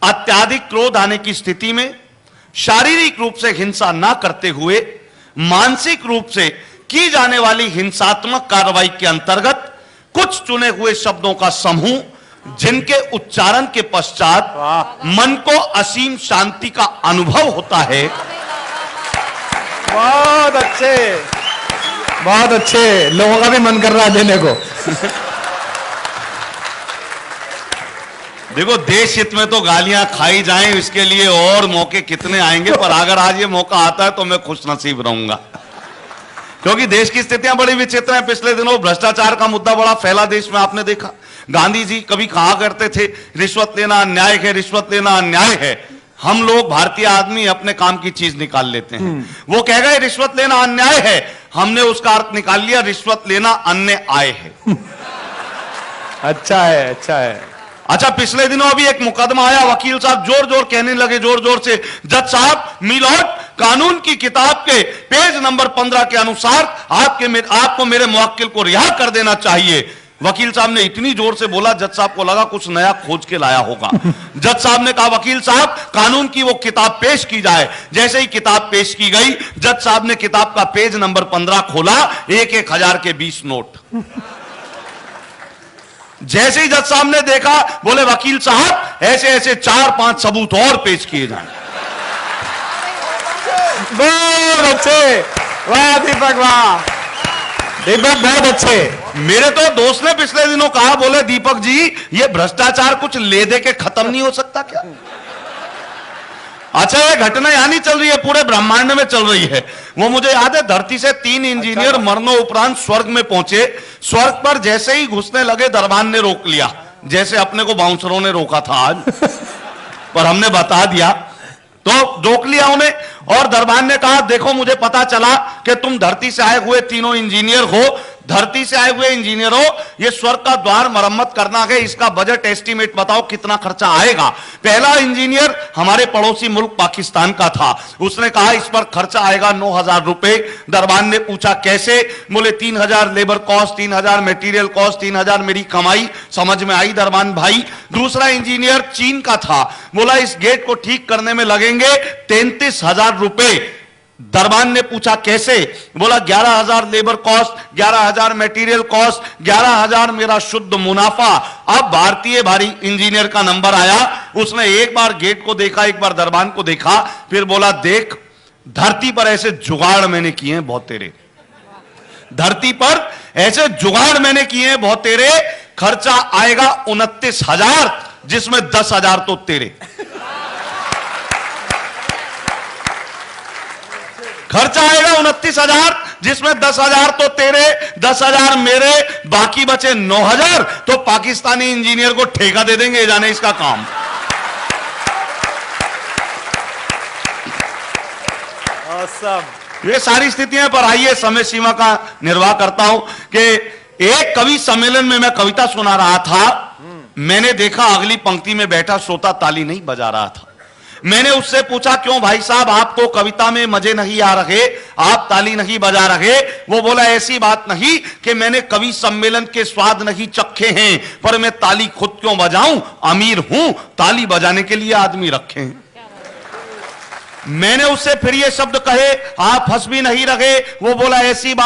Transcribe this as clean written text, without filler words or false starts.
अत्यधिक क्रोध आने की स्थिति में शारीरिक रूप से हिंसा ना करते हुए मानसिक रूप से की जाने वाली हिंसात्मक कार्रवाई के अंतर्गत कुछ चुने हुए शब्दों का समूह जिनके उच्चारण के पश्चात मन को असीम शांति का अनुभव होता है। बहुत अच्छे, लोगों का भी मन कर रहा है देने को। देखो, देश हित में तो गालियां खाई जाएं, इसके लिए और मौके कितने आएंगे, पर अगर आज ये मौका आता है तो मैं खुश नसीब रहूंगा, क्योंकि देश की स्थितियां बड़ी विचित्र हैं। पिछले दिनों भ्रष्टाचार का मुद्दा बड़ा फैला देश में, आपने देखा। गांधी जी कभी कहा करते थे रिश्वत लेना अन्याय है, रिश्वत लेना अन्याय है। हम लोग भारतीय आदमी अपने काम की चीज निकाल लेते हैं। वो कह गए रिश्वत लेना अन्याय है, हमने उसका अर्थ निकाल लिया रिश्वत लेना अन्य आय है। अच्छा है। अच्छा, पिछले दिनों अभी एक मुकदमा आया, वकील साहब जोर कहने लगे, जोर से, जज साहब मिलॉर्ड, कानून की किताब के पेज नंबर 15 के अनुसार आपको मेरे मुवक्किल को रिहा कर देना चाहिए। वकील साहब ने इतनी जोर से बोला, जज साहब को लगा कुछ नया खोज के लाया होगा। जज साहब ने कहा वकील साहब कानून की वो किताब पेश की जाए। जैसे ही किताब पेश की गई, जज साहब ने किताब का पेज नंबर 15 खोला, 1,000 के 20 नोट। जैसे ही जज साहब ने देखा, बोले वकील साहब ऐसे 4-5 सबूत और पेश किए जाएं। बहुत अच्छे, वाह दीपक, वाह दीपक, बहुत अच्छे। मेरे तो दोस्त ने पिछले दिनों कहा, बोले दीपक जी ये भ्रष्टाचार कुछ ले दे के खत्म नहीं हो सकता क्या? अच्छा, ये घटना यहां नहीं चल रही है, पूरे ब्रह्मांड में चल रही है। वो मुझे याद है, धरती से 3 इंजीनियर मरनों उपरांत स्वर्ग में पहुंचे। स्वर्ग पर जैसे ही घुसने लगे, दरबान ने रोक लिया, जैसे अपने को बाउंसरों ने रोका था आज। पर हमने बता दिया तो रोक लिया उन्हें, और दरबान ने कहा देखो मुझे पता चला कि तुम धरती से आए हुए तीनों इंजीनियर हो। धरती से आए हुए इंजीनियर हो, ये स्वर्ग का द्वार मरम्मत करना है, इसका बजट एस्टीमेट बताओ कितना खर्चा आएगा। पहला इंजीनियर हमारे पड़ोसी मुल्क पाकिस्तान का था, उसने कहा इस पर खर्चा आएगा 9,000 रुपए। दरबान ने पूछा कैसे? बोले 3,000 लेबर कॉस्ट, 3,000 मटेरियल कॉस्ट, 3,000 मेरी कमाई। समझ में आई दरबान भाई। दूसरा इंजीनियर चीन का था, बोला इस गेट को ठीक करने में लगेंगे 33,000 रुपए। दरबान ने पूछा कैसे? बोला 11,000 लेबर कॉस्ट, 11,000 मटेरियल कॉस्ट, 11,000 मेरा शुद्ध मुनाफा। अब भारतीय भारी इंजीनियर का नंबर आया, उसने एक बार गेट को देखा, एक बार दरबान को देखा, फिर बोला देख धरती पर ऐसे जुगाड़ मैंने किए हैं बहुत तेरे, धरती पर ऐसे जुगाड़ मैंने किए हैं बहुत तेरे, खर्चा आएगा 29,000 जिसमें 10,000 तो तेरे। खर्चा आएगा 29,000 जिसमें 10,000 तो तेरे, 10,000 मेरे, बाकी बचे 9,000 तो पाकिस्तानी इंजीनियर को ठेका दे देंगे, जाने इसका काम। ये सारी स्थितियां, पर आइए समय सीमा का निर्वाह करता हूं कि एक कवि सम्मेलन में मैं कविता सुना रहा था। मैंने देखा अगली पंक्ति में बैठा श्रोता ताली नहीं बजा रहा था। मैंने उससे पूछा क्यों भाई साहब, आपको कविता में मजे नहीं आ रहे, आप ताली नहीं बजा रहे? वो बोला ऐसी बात नहीं कि मैंने कवि सम्मेलन के स्वाद नहीं चखे हैं, पर मैं ताली खुद क्यों बजाऊं, अमीर हूं, ताली बजाने के लिए आदमी रखे हैं। मैंने उससे फिर ये शब्द कहे, आप हंस भी नहीं रहे। वो बोला ऐसी बात